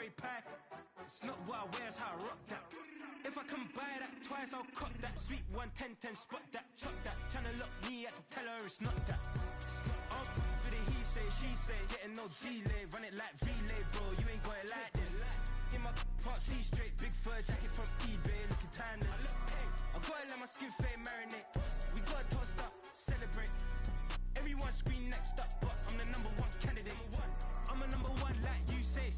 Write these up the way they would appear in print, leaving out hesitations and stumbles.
cherry pie. It's not what I wear, it's how I rock that. If I can buy that twice, I'll cut that. Sweet 110, spot that, chop that. Tryna lock me, I had to tell her it's not that. To the he say, she say, getting no delay. Run it like relay, bro, you ain't got it like this. In my part C straight, big fur jacket from eBay, looking timeless. I gotta let my skin fade marinate. We gotta toast up, celebrate. Everyone scream next up, but I'm the #1 candidate. I'm a #1 like you say.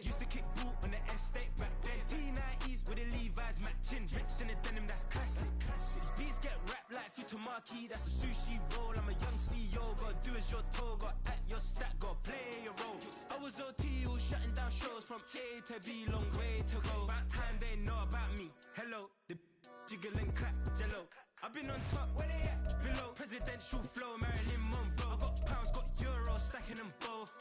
Used to kick ball on the estate back then. T90s with the Levi's matching. Rips in the denim, that's classic. These beats get wrapped like Futamaki, that's a sushi roll. I'm a young CEO, gotta do as you're told. Gotta act your stat, gotta play your role. I was OT, all shutting down shows from A to B, long way to go. About time they know about me. Hello, the jiggle and clap, jello. I've been on top, where they at? Below, presidential flow, Marilyn Monroe. I got pounds, got euros, stacking them both.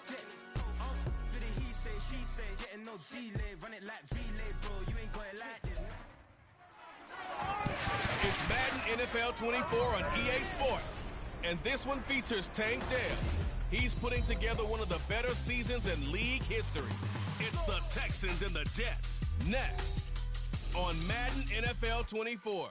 Do the he say, she say, getting no delay. Run it like relay, bro, you ain't got it like this. It's Madden NFL 24 on EA Sports, and this one features Tank Dell. He's putting together one of the better seasons in league history. It's the Texans and the Jets, next on Madden NFL 24.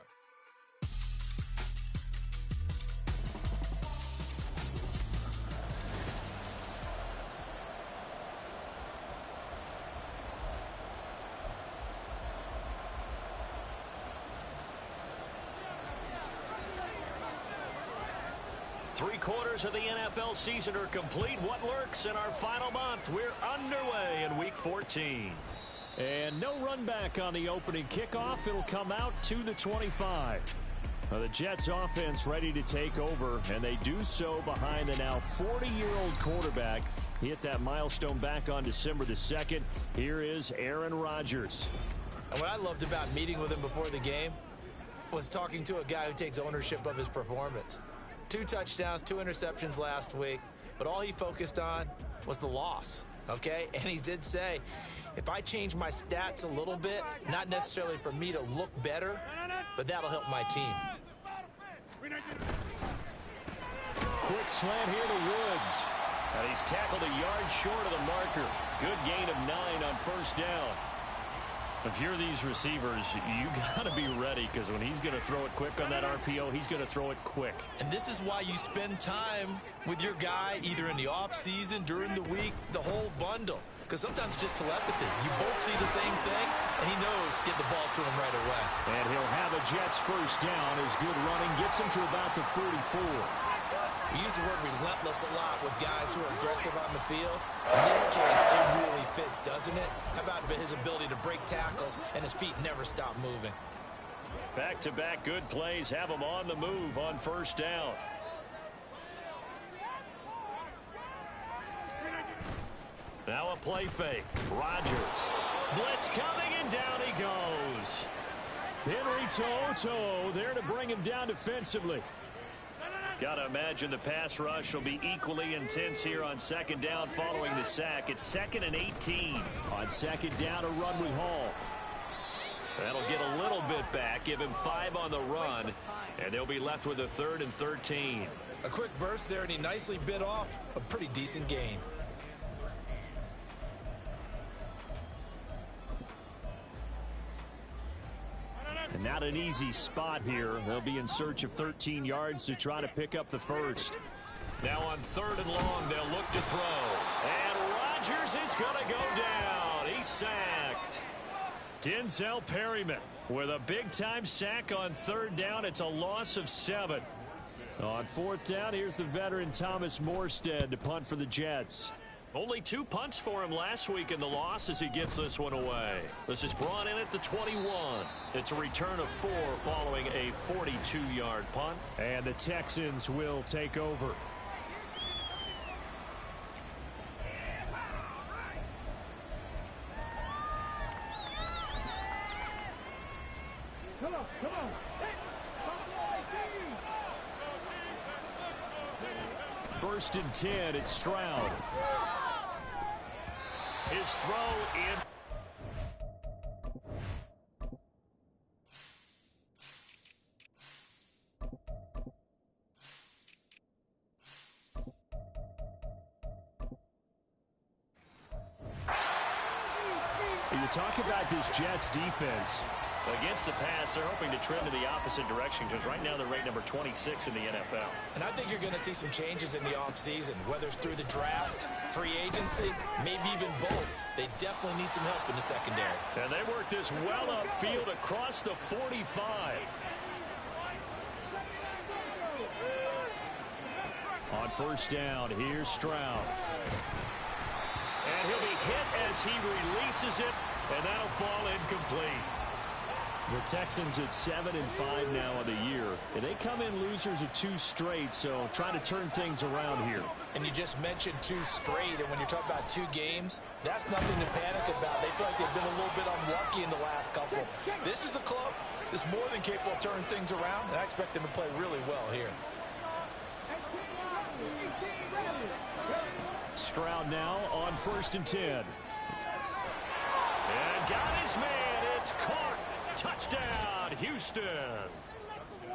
Three-quarters of the NFL season are complete. What lurks in our final month? We're underway in Week 14. And no run back on the opening kickoff. It'll come out to the 25. Now the Jets offense ready to take over, and they do so behind the now 40-year-old quarterback. He hit that milestone back on December the 2nd. Here is Aaron Rodgers. And what I loved about meeting with him before the game was talking to a guy who takes ownership of his performance. 2 touchdowns, 2 interceptions last week, but all he focused on was the loss, okay? And he did say, if I change my stats a little bit, not necessarily for me to look better, but that'll help my team. Quick slant here to Woods. And he's tackled a yard short of the marker. Good gain of 9 on first down. If you're these receivers, you got to be ready, because when he's going to throw it quick on that RPO, he's going to throw it quick. And this is why you spend time with your guy either in the offseason, during the week, the whole bundle. Because sometimes just telepathy. You both see the same thing, and he knows get the ball to him right away. And he'll have a Jets first down as good running gets him to about the 44. We use the word relentless a lot with guys who are aggressive on the field. In this case, it really fits, doesn't it? How about his ability to break tackles and his feet never stop moving? Back-to-back good plays have him on the move on first down. Now a play fake. Rodgers. Blitz coming, and down he goes. Henry Toto there to bring him down defensively. Got to imagine the pass rush will be equally intense here on second down following the sack. It's 2nd and 18. On second down, a run with Hall. That'll get a little bit back, give him 5 on the run, and they'll be left with a 3rd and 13. A quick burst there, and he nicely bit off a pretty decent gain. And not an easy spot here. They'll be in search of 13 yards to try to pick up the first. Now on 3rd and long, they'll look to throw. And Rodgers is going to go down. He's sacked. Denzel Perryman with a big-time sack on 3rd down. It's a loss of 7. On 4th down, here's the veteran Thomas Morstead to punt for the Jets. Only 2 punts for him last week in the loss as he gets this one away. This is brought in at the 21. It's a return of 4 following a 42-yard punt. And the Texans will take over. Come on. First and 10, it's Stroud. His throw in. You talk about this Jets defense. Against the pass, they're hoping to trend in the opposite direction because right now they're ranked number 26 in the NFL. And I think you're going to see some changes in the offseason, whether it's through the draft, free agency, maybe even both. They definitely need some help in the secondary. And they work this well upfield across the 45. On first down, here's Stroud. And he'll be hit as he releases it, and that'll fall incomplete. The Texans at 7-5 now on the year. And they come in losers of 2 straight, so trying to turn things around here. And you just mentioned 2 straight, and when you're talking about 2 games, that's nothing to panic about. They feel like they've been a little bit unlucky in the last couple. This is a club that's more than capable of turning things around, and I expect them to play really well here. Stroud now on first and 10. And got his man. It's caught. Touchdown, Houston.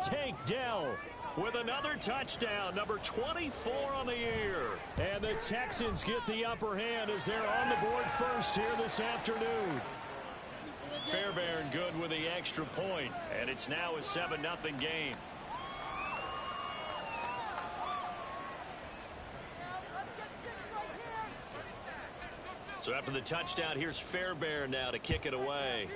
Tank Dell with another touchdown, number 24 on the year. And the Texans get the upper hand as they're on the board first here this afternoon. Fairbairn good with the extra point, and it's now a 7-0 game. So after the touchdown, here's Fairbairn now to kick it away.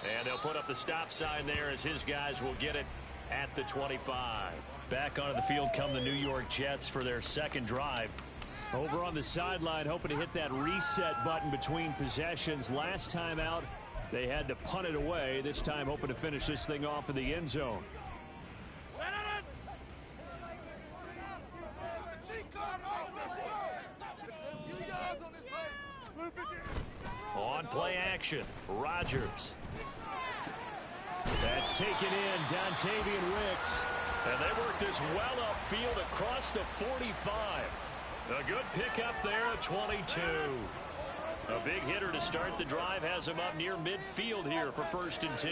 And they'll put up the stop sign there as his guys will get it at the 25. Back onto the field come the New York Jets for their second drive. Over on the sideline, hoping to hit that reset button between possessions. Last time out, they had to punt it away. This time hoping to finish this thing off in the end zone. On play action, Rodgers. That's taken in, Dontavian Wicks. And they work this well upfield across the 45. A good pickup there at 22. A big hitter to start the drive has him up near midfield here for first and 10.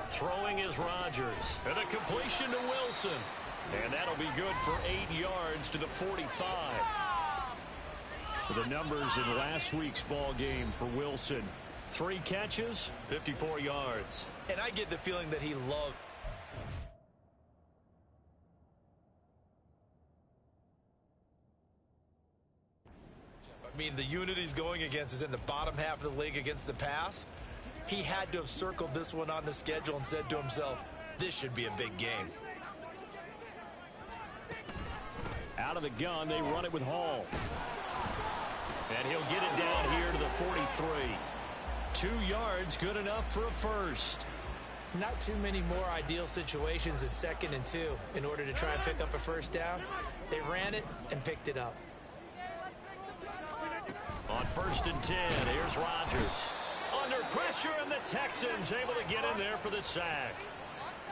Throwing is Rodgers. And a completion to Wilson. And that'll be good for 8 yards to the 45. The numbers in last week's ball game for Wilson. 3 catches, 54 yards. And I get the feeling that he loved. I mean, the unit he's going against is in the bottom half of the league against the pass. He had to have circled this one on the schedule and said to himself, this should be a big game. Out of the gun, they run it with Hall. And he'll get it down here to the 43. 2 yards, good enough for a first. Not too many more ideal situations at 2nd and 2 in order to try and pick up a first down. They ran it and picked it up. On first and 10, here's Rodgers. Under pressure, and the Texans able to get in there for the sack.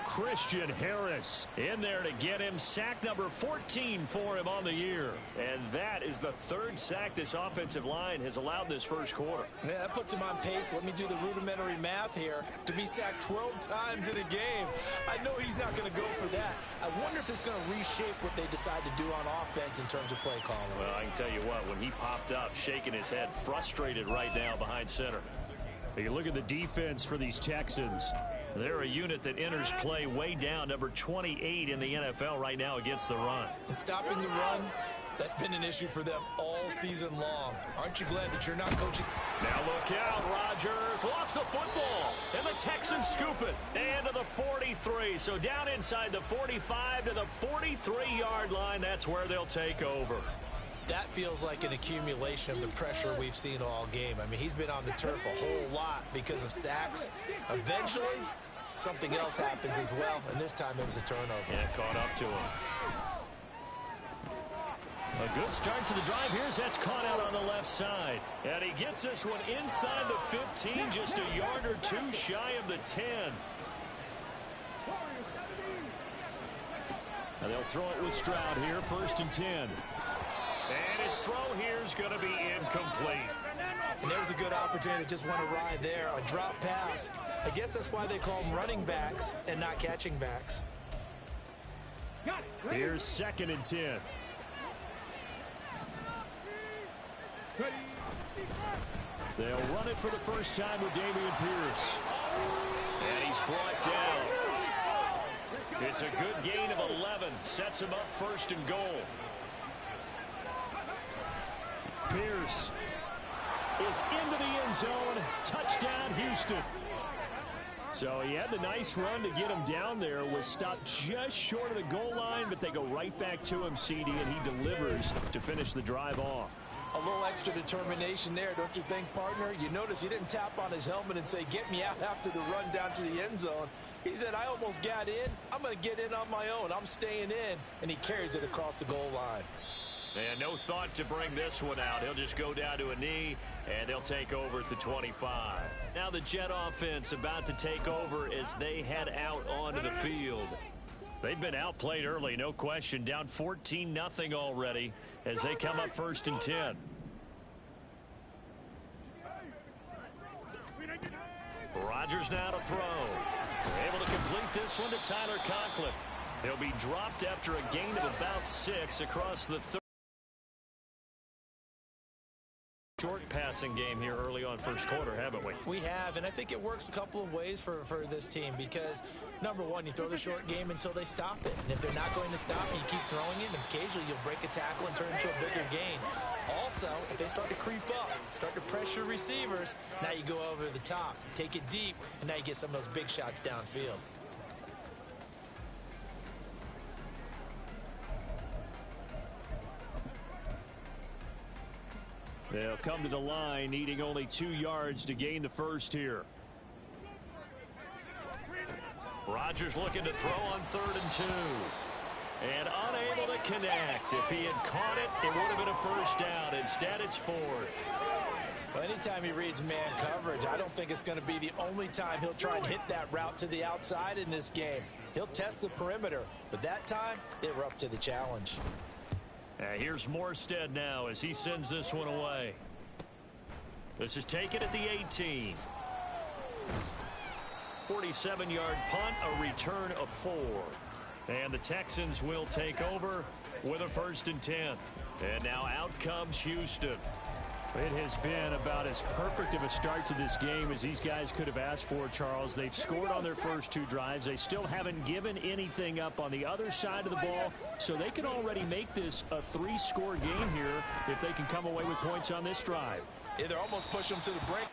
Christian Harris in there to get him. Sack number 14 for him on the year. And that is the 3rd sack this offensive line has allowed this first quarter. Yeah, that puts him on pace. Let me do the rudimentary math here. To be sacked 12 times in a game, I know he's not going to go for that. I wonder if it's going to reshape what they decide to do on offense in terms of play calling. Well, I can tell you what, when he popped up, shaking his head, frustrated right now behind center. You look at the defense for these Texans. They're a unit that enters play way down, number 28 in the NFL right now against the run. And stopping the run, that's been an issue for them all season long. Aren't you glad that you're not coaching? Now look out, Rodgers lost the football, and the Texans scoop it. And to the 43, so down inside the 45 to the 43-yard line, that's where they'll take over. That feels like an accumulation of the pressure we've seen all game. I mean, he's been on the turf a whole lot because of sacks. Eventually, something else happens as well, and this time it was a turnover. Yeah, caught up to him. A good start to the drive. Here's that's caught out on the left side. And he gets this one inside the 15, just a yard or 2 shy of the 10. And they'll throw it with Stroud here, first and 10. And his throw here is going to be incomplete. And there's a good opportunity to just want to ride there. A drop pass. I guess that's why they call them running backs and not catching backs. Here's 2nd and 10. They'll run it for the first time with Dameon Pierce. And he's brought down. It's a good gain of 11. Sets him up first and goal. Pierce is into the end zone. Touchdown, Houston. So he had the nice run to get him down there. Was stopped just short of the goal line, but they go right back to him, CD, and he delivers to finish the drive off. A little extra determination there, don't you think, partner? You notice he didn't tap on his helmet and say, get me out after the run down to the end zone. He said, I almost got in. I'm going to get in on my own. I'm staying in. And he carries it across the goal line. And no thought to bring this one out. He'll just go down to a knee, and they'll take over at the 25. Now the Jet offense about to take over as they head out onto the field. They've been outplayed early, no question. Down 14-0 already as they come up first and 10. Rodgers now to throw. Able to complete this one to Tyler Conklin. He'll be dropped after a gain of about 6 across the third. Short passing game here early on first quarter, haven't we? We have, and I think it works a couple of ways for this team because, number one, you throw the short game until they stop it. And if they're not going to stop it, you keep throwing it, and occasionally you'll break a tackle and turn it into a bigger gain. Also, if they start to creep up, start to pressure receivers, now you go over the top, take it deep, and now you get some of those big shots downfield. They'll come to the line, needing only 2 yards to gain the first here. Rodgers looking to throw on 3rd and 2. And unable to connect. If he had caught it, it would have been a first down. Instead, it's 4th. Well, anytime he reads man coverage, I don't think it's going to be the only time he'll try and hit that route to the outside in this game. He'll test the perimeter, but that time, they were up to the challenge. Here's Morstead now as he sends this one away. This is taken at the 18. 47-yard punt, a return of 4. And the Texans will take over with a 1st and 10. And now out comes Houston. It has been about as perfect of a start to this game as these guys could have asked for, Charles. They've scored on their first 2 drives. They still haven't given anything up on the other side of the ball, so they can already make this a 3-score game here if they can come away with points on this drive. Yeah, they're almost pushing them to the brink.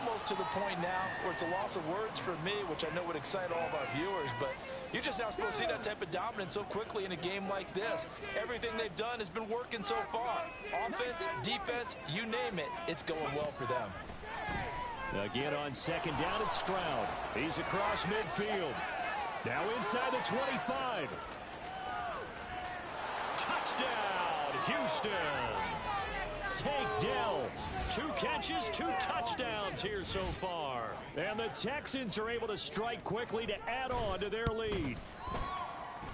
Almost to the point now where it's a loss of words for me, which I know would excite all of our viewers, but you're just not supposed to see that type of dominance so quickly in a game like this. Everything they've done has been working so far. Offense, defense, you name it, it's going well for them. Again on 2nd down, it's Stroud. He's across midfield. Now inside the 25. Touchdown, Houston. Tank Dell. 2 catches, 2 touchdowns here so far. And the Texans are able to strike quickly to add on to their lead.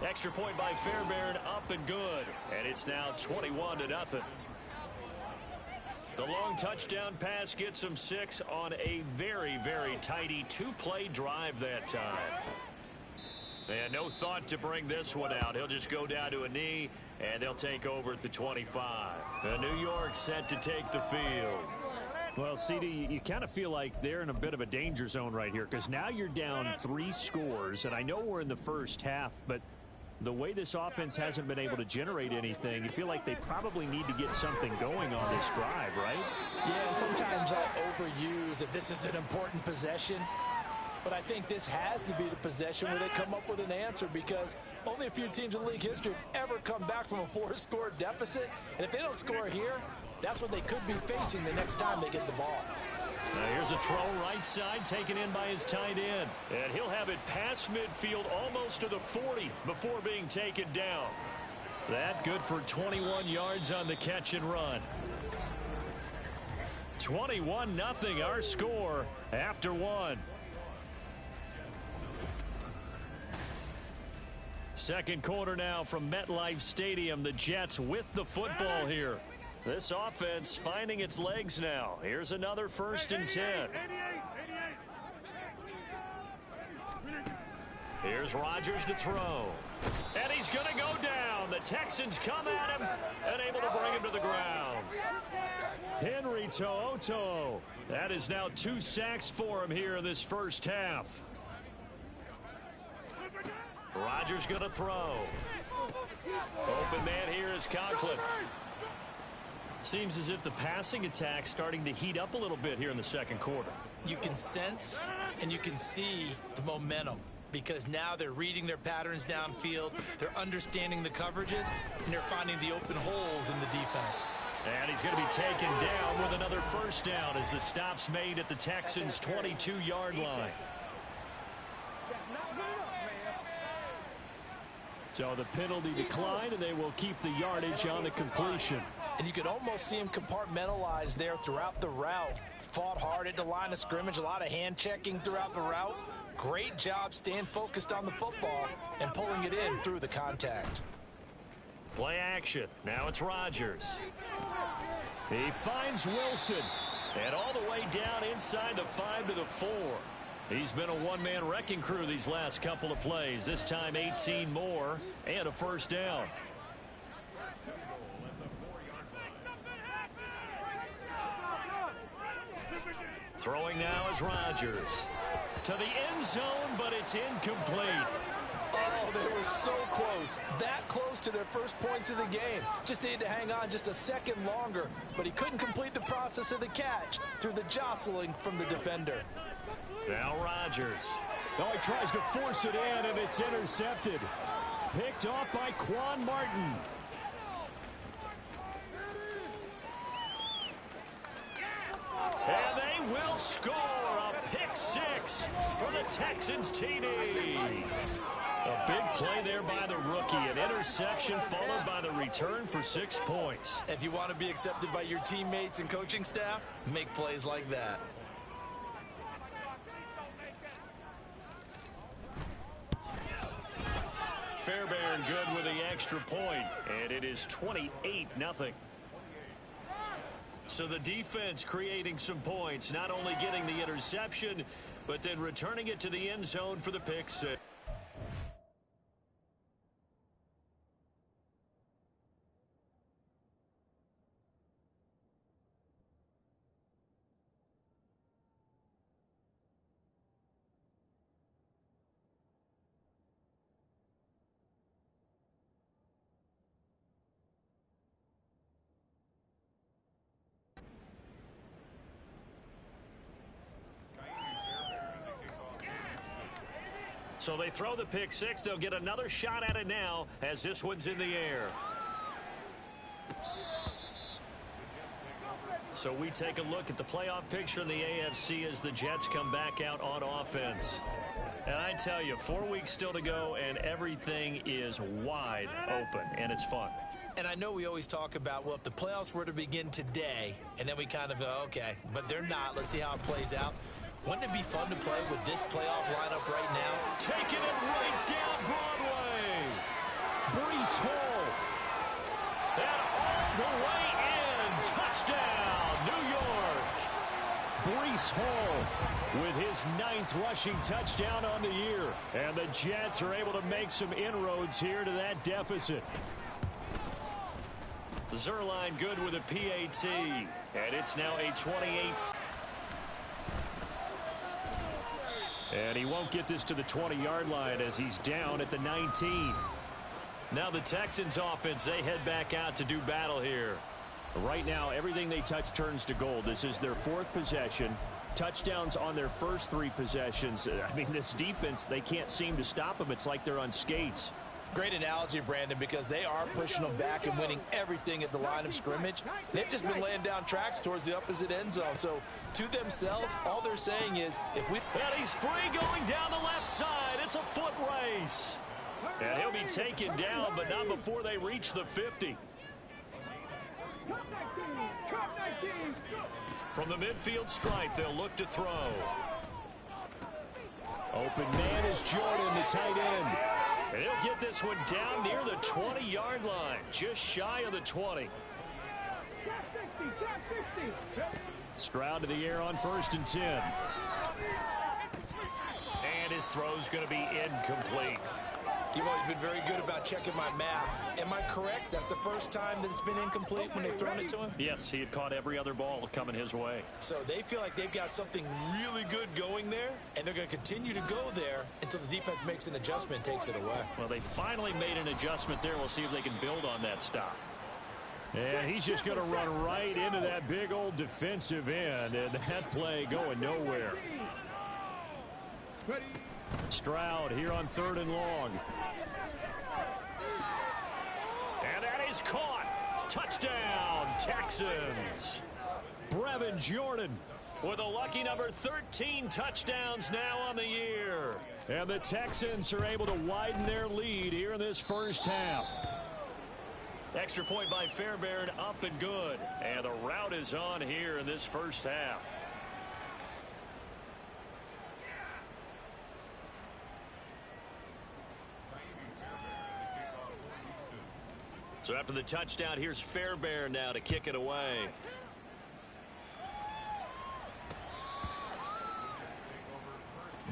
Extra point by Fairbairn, up and good. And it's now 21-0. The long touchdown pass gets them 6 on a very, very tidy 2-play drive that time. And no thought to bring this one out. He'll just go down to a knee, and they'll take over at the 25. New York set to take the field. Well, CD, you kind of feel like they're in a bit of a danger zone right here because now you're down 3 scores, and I know we're in the first half, but the way this offense hasn't been able to generate anything, you feel like they probably need to get something going on this drive, right? Yeah, and sometimes I'll overuse that this is an important possession. But I think this has to be the possession where they come up with an answer, because only a few teams in league history have ever come back from a 4-score deficit. And if they don't score here, that's what they could be facing the next time they get the ball. Now here's a throw right side taken in by his tight end. And he'll have it past midfield almost to the 40 before being taken down. That good for 21 yards on the catch and run. 21-0 our score after one. Second quarter now from MetLife Stadium. The Jets with the football here. This offense finding its legs now. Here's another 1st and 10. Here's Rodgers to throw. And he's going to go down. The Texans come at him and able to bring him to the ground. Henry To'oTo'o. That is now 2 sacks for him here in this first half. Rodgers going to throw. Open man here is Conklin. Seems as if the passing attack's starting to heat up a little bit here in the second quarter. You can sense and you can see the momentum, because now they're reading their patterns downfield, they're understanding the coverages, and they're finding the open holes in the defense. And he's going to be taken down with another 1st down as the stop's made at the Texans' 22-yard line. So the penalty declined, and they will keep the yardage on the completion. And you could almost see him compartmentalize there throughout the route. Fought hard at the line of scrimmage, a lot of hand checking throughout the route. Great job staying focused on the football and pulling it in through the contact. Play action. Now it's Rodgers. He finds Wilson. And all the way down inside the 5 to the 4. He's been a one-man wrecking crew these last couple of plays. This time 18 more and a 1st down. Throwing now is Rodgers. To the end zone, but it's incomplete. Oh, they were so close. That close to their first points of the game. Just needed to hang on just a second longer, but he couldn't complete the process of the catch through the jostling from the defender. Now Rodgers. Oh, he tries to force it in, and it's intercepted. Picked off by Quan Martin. And they will score a pick 6 for the Texans TD. A big play there by the rookie. An interception followed by the return for 6 points. If you want to be accepted by your teammates and coaching staff, make plays like that. Fairbairn good with the extra point, and it is 28-0. So the defense creating some points, not only getting the interception, but then returning it to the end zone for the pick 6. So they throw the pick 6. They'll get another shot at it now as this one's in the air. So we take a look at the playoff picture in the AFC as the Jets come back out on offense. And I tell you, 4 weeks still to go, and everything is wide open, and it's fun. And I know we always talk about, well, if the playoffs were to begin today, and then we kind of go, okay, but they're not. Let's see how it plays out. Wouldn't it be fun to play with this playoff lineup right now? Taking it right down Broadway. Breece Hall. And all the way in. Touchdown, New York. Breece Hall with his 9th rushing touchdown on the year. And the Jets are able to make some inroads here to that deficit. Zerline good with a PAT. And it's now a 28. And he won't get this to the 20-yard line as he's down at the 19. Now the Texans offense, they head back out to do battle here. Right now, everything they touch turns to gold. This is their 4th possession. Touchdowns on their first 3 possessions. I mean, this defense, they can't seem to stop them. It's like they're on skates. Great analogy, Brandon, because they are pushing them back and winning everything at the line of scrimmage. They've just been laying down tracks towards the opposite end zone. So, to themselves, all they're saying is, if we... And he's free going down the left side. It's a foot race. And he'll be taken down, but not before they reach the 50. From the midfield stripe, they'll look to throw. Open man is Jordan, the tight end. And he'll get this one down near the 20-yard line, just shy of the 20. Stroud to the air on 1st and 10. And his throw's going to be incomplete. You've always been very good about checking my math. Am I correct? That's the first time that it's been incomplete when they've thrown it to him? Yes, he had caught every other ball coming his way. So they feel like they've got something really good going there, and they're going to continue to go there until the defense makes an adjustment and takes it away. Well, they finally made an adjustment there. We'll see if they can build on that stop. And he's just going to run right into that big old defensive end, and that play going nowhere. Stroud here on 3rd and long. And that is caught. Touchdown, Texans. Brevin Jordan with a lucky number 13 touchdowns now on the year. And the Texans are able to widen their lead here in this first half. Extra point by Fairbairn, up and good. And the route is on here in this first half. So after the touchdown, here's Fairbairn now to kick it away.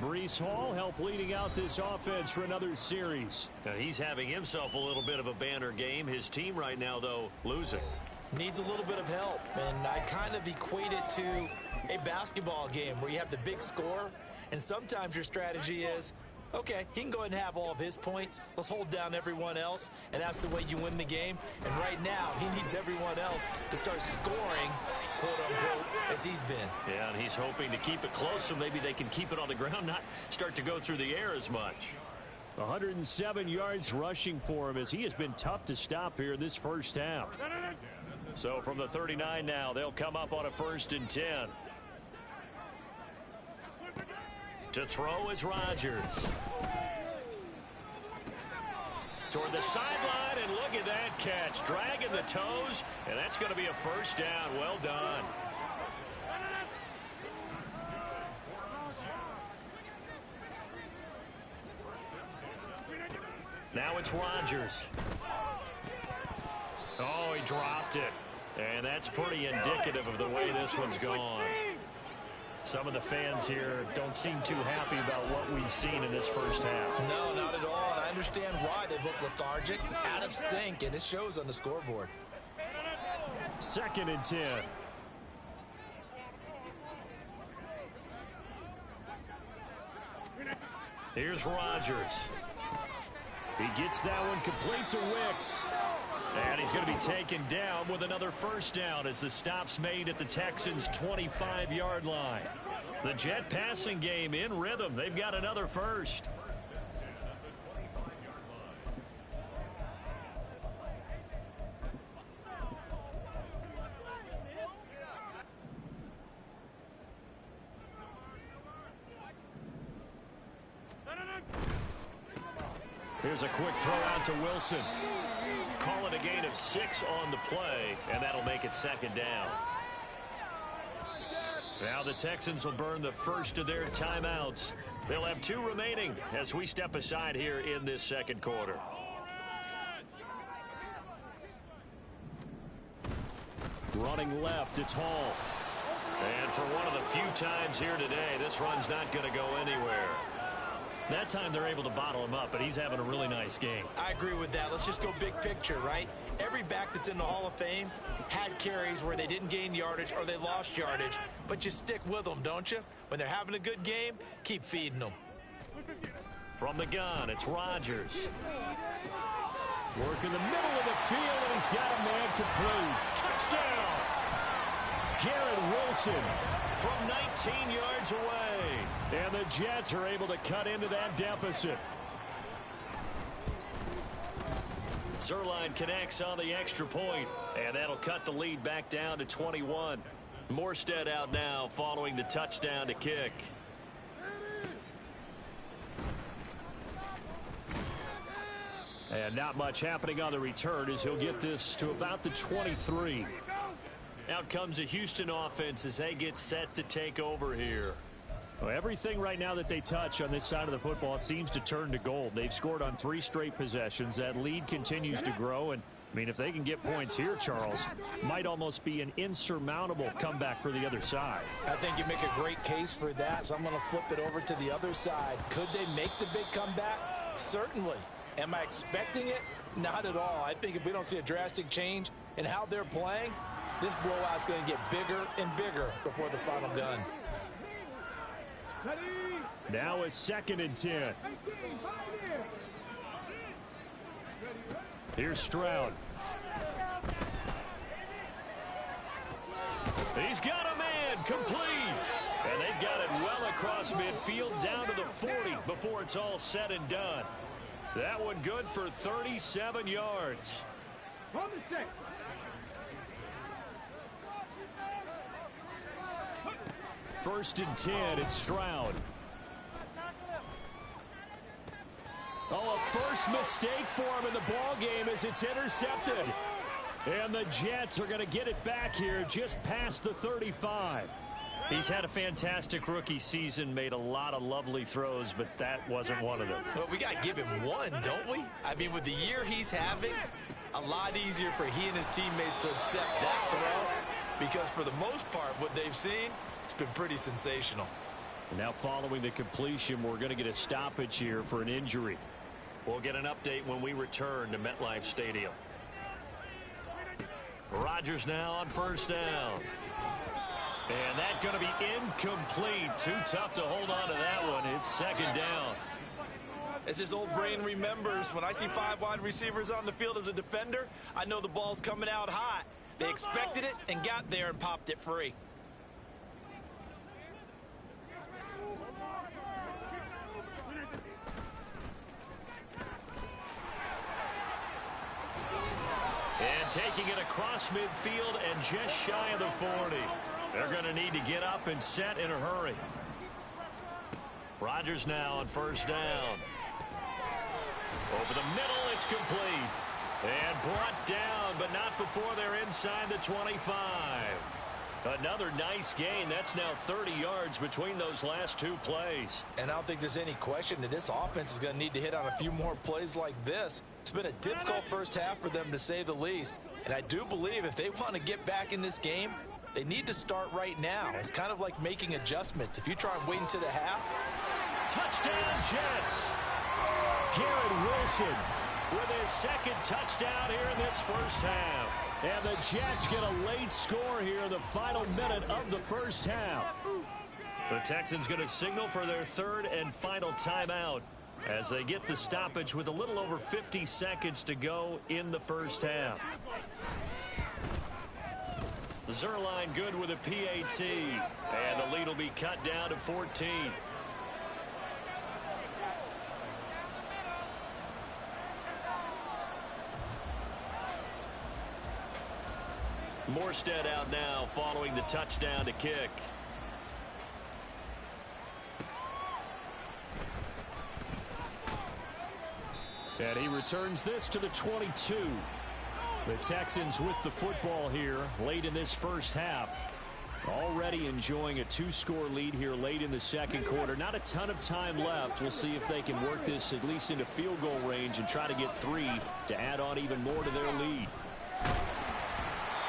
Breece Hall helped leading out this offense for another series. Now he's having himself a little bit of a banner game. His team right now, though, losing. Needs a little bit of help, and I kind of equate it to a basketball game where you have the big score, and sometimes your strategy is, okay, he can go ahead and have all of his points. Let's hold down everyone else, and that's the way you win the game. And right now, he needs everyone else to start scoring, quote-unquote, as he's been. Yeah, and he's hoping to keep it close so maybe they can keep it on the ground, not start to go through the air as much. 107 yards rushing for him as he has been tough to stop here in this first half. So from the 39 now, they'll come up on a 1st and 10. To throw is Rodgers. Toward the sideline, and look at that catch. Dragging the toes, and that's going to be a first down. Well done. Now it's Rodgers. Oh, he dropped it. And that's pretty indicative of the way this one's gone. Some of the fans here don't seem too happy about what we've seen in this first half. No, not at all. And I understand why. They've looked lethargic, out of sync, and it shows on the scoreboard. 2nd and 10. Here's Rodgers. He gets that one complete to Wicks. And he's going to be taken down with another first down as the stop's made at the Texans' 25-yard line. The Jet passing game in rhythm. They've got another first. Here's a quick throw out to Wilson. Call it a gain of 6 on the play, and that'll make it 2nd down. Now the Texans will burn the first of their timeouts. They'll have 2 remaining as we step aside here in this second quarter. Running left, it's Hall. And for one of the few times here today, this run's not going to go anywhere. That time they're able to bottle him up, but he's having a really nice game. I agree with that. Let's just go big picture, right? Every back that's in the Hall of Fame had carries where they didn't gain yardage or they lost yardage, but you stick with them, don't you? When they're having a good game, keep feeding them. From the gun, it's Rodgers. Working the middle of the field, and he's got a man complete. Touchdown! Garrett Wilson from 19 yards away. And the Jets are able to cut into that deficit. Zerline connects on the extra point, and that'll cut the lead back down to 21. Morstead out now following the touchdown to kick. And not much happening on the return as he'll get this to about the 23. Out comes the Houston offense as they get set to take over here. Well, everything right now that they touch on this side of the football, it seems to turn to gold. They've scored on 3 straight possessions. That lead continues to grow. And, I mean, if they can get points here, Charles, might almost be an insurmountable comeback for the other side. I think you make a great case for that, so I'm going to flip it over to the other side. Could they make the big comeback? Certainly. Am I expecting it? Not at all. I think if we don't see a drastic change in how they're playing, this blowout's going to get bigger and bigger before the final gun. Now a 2nd and 10. Here's Stroud. He's got a man complete. And they've got it well across midfield down to the 40 before it's all said and done. That one good for 37 yards. From the 6. First and 10, it's Stroud. Oh, a first mistake for him in the ball game as it's intercepted. And the Jets are going to get it back here just past the 35. He's had a fantastic rookie season, made a lot of lovely throws, but that wasn't one of them. Well, we got to give him one, don't we? I mean, with the year he's having, a lot easier for he and his teammates to accept that throw, because for the most part, what they've seen, it's been pretty sensational. Now following the completion, we're going to get a stoppage here for an injury. We'll get an update when we return to MetLife Stadium. Rodgers now on first down. And that's going to be incomplete. Too tough to hold on to that one. It's 2nd down. As his old brain remembers, when I see 5 wide receivers on the field as a defender, I know the ball's coming out hot. They expected it and got there and popped it free. And taking it across midfield and just shy of the 40. They're going to need to get up and set in a hurry. Rodgers now on first down. Over the middle, it's complete. And brought down, but not before they're inside the 25. Another nice gain. That's now 30 yards between those last 2 plays. And I don't think there's any question that this offense is going to need to hit on a few more plays like this. It's been a difficult first half for them, to say the least. And I do believe if they want to get back in this game, they need to start right now. It's kind of like making adjustments. If you try and wait until the half. Touchdown, Jets. Garrett Wilson with his 2nd touchdown here in this first half. And the Jets get a late score here in the final minute of the first half. The Texans going to signal for their 3rd and final timeout as they get the stoppage with a little over 50 seconds to go in the first half. Zerline good with a PAT, and the lead will be cut down to 14. Morstead out now following the touchdown to kick. And he returns this to the 22. The Texans with the football here late in this first half. Already enjoying a 2-score lead here late in the 2nd quarter. Not a ton of time left. We'll see if they can work this at least into field goal range and try to get 3 to add on even more to their lead.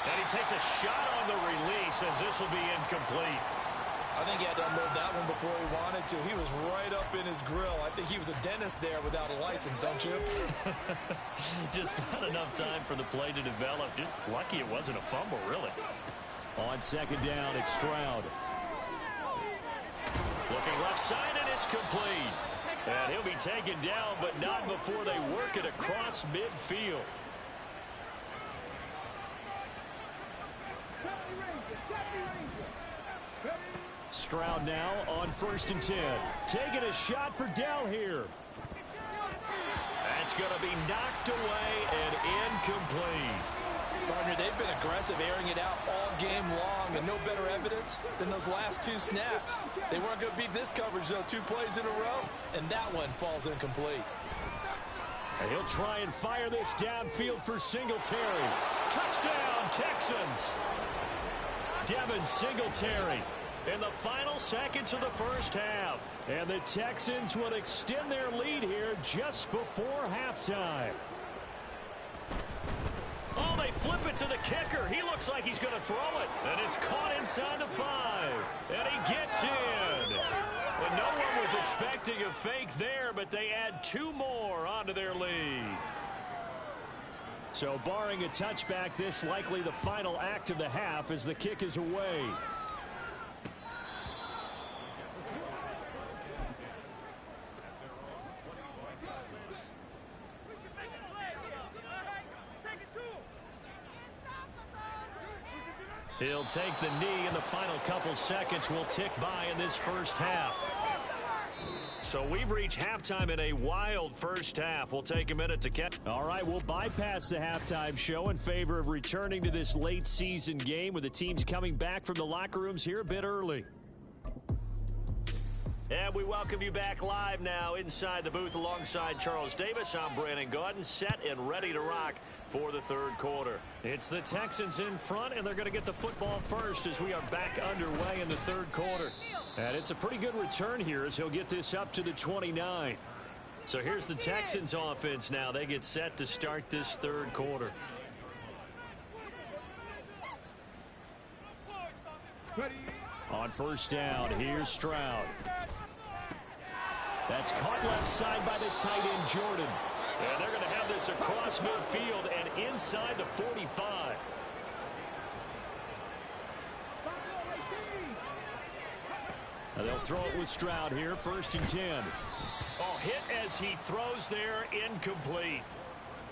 And he takes a shot on the release as this will be incomplete. I think he had to unload that one before he wanted to. He was right up in his grill. I think he was a dentist there without a license, don't you? Just not enough time for the play to develop. Just lucky it wasn't a fumble, really. On 2nd down, it's Stroud. Looking left side, and it's complete. And he'll be taken down, but not before they work it across midfield. Stroud now on 1st and 10. Taking a shot for Dell here. That's going to be knocked away and incomplete. Partner, they've been aggressive, airing it out all game long, and no better evidence than those last 2 snaps. They weren't going to beat this coverage, though, 2 plays in a row, and that one falls incomplete. And he'll try and fire this downfield for Singletary. Touchdown, Texans. Devin Singletary in the final seconds of the first half. And the Texans will extend their lead here just before halftime. Oh, they flip it to the kicker. He looks like he's going to throw it. And it's caught inside the 5. And he gets in. And no one was expecting a fake there, but they add 2 more onto their lead. So barring a touchback, this likely the final act of the half as the kick is away. He'll take the knee, and the final couple seconds will tick by in this first half. So we've reached halftime in a wild first half. We'll take a minute to catch. All right, we'll bypass the halftime show in favor of returning to this late season game with the teams coming back from the locker rooms here a bit early. And we welcome you back live now inside the booth alongside Charles Davis. I'm Brandon Gaudin, set and ready to rock for the third quarter. It's the Texans in front, and they're going to get the football first as we are back underway in the third quarter. And it's a pretty good return here as he'll get this up to the 29. So here's the Texans offense now. They get set to start this third quarter. On first down, here's Stroud. That's caught left side by the tight end, Jordan. And they're going to have this across midfield and inside the 45. Now they'll throw it with Stroud here, 1st and 10. Oh, hit as he throws there, incomplete.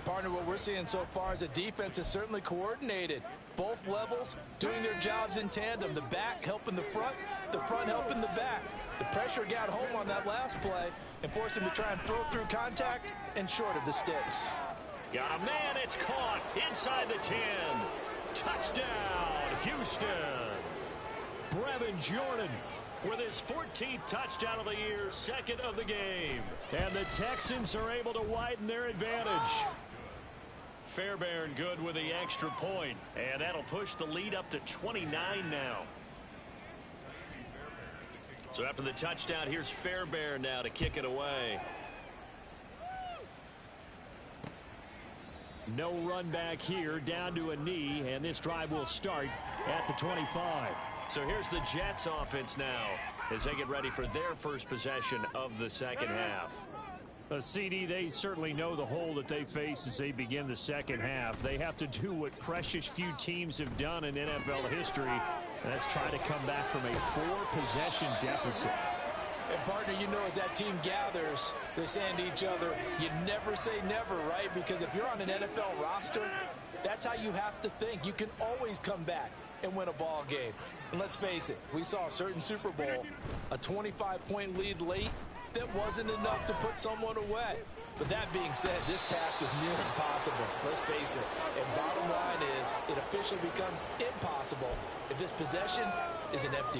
Partner, what we're seeing so far is the defense is certainly coordinated. Both levels doing their jobs in tandem. The back helping the front helping the back. The pressure got home on that last play and forced him to try and throw through contact and short of the sticks. Got a man, it's caught inside the 10. Touchdown, Houston. Brevin Jordan with his 14th touchdown of the year, 2nd of the game. And the Texans are able to widen their advantage. Fairbairn good with the extra point, and that'll push the lead up to 29 now. So after the touchdown, here's Fairbairn now to kick it away. No run back here, down to a knee, and this drive will start at the 25. So here's the Jets offense now as they get ready for their first possession of the second half. CD, they certainly know the hole that they face as they begin the second half. They have to do what precious few teams have done in NFL history, and that's try to come back from a 4-possession deficit. And partner, you know, as that team gathers, they're saying to each other, you never say never, right? Because if you're on an NFL roster, that's how you have to think. You can always come back and win a ball game. And let's face it, we saw a certain Super Bowl, a 25-point lead late, that wasn't enough to put someone away. But that being said, this task is near impossible. Let's face it. And bottom line is, it officially becomes impossible if this possession is an empty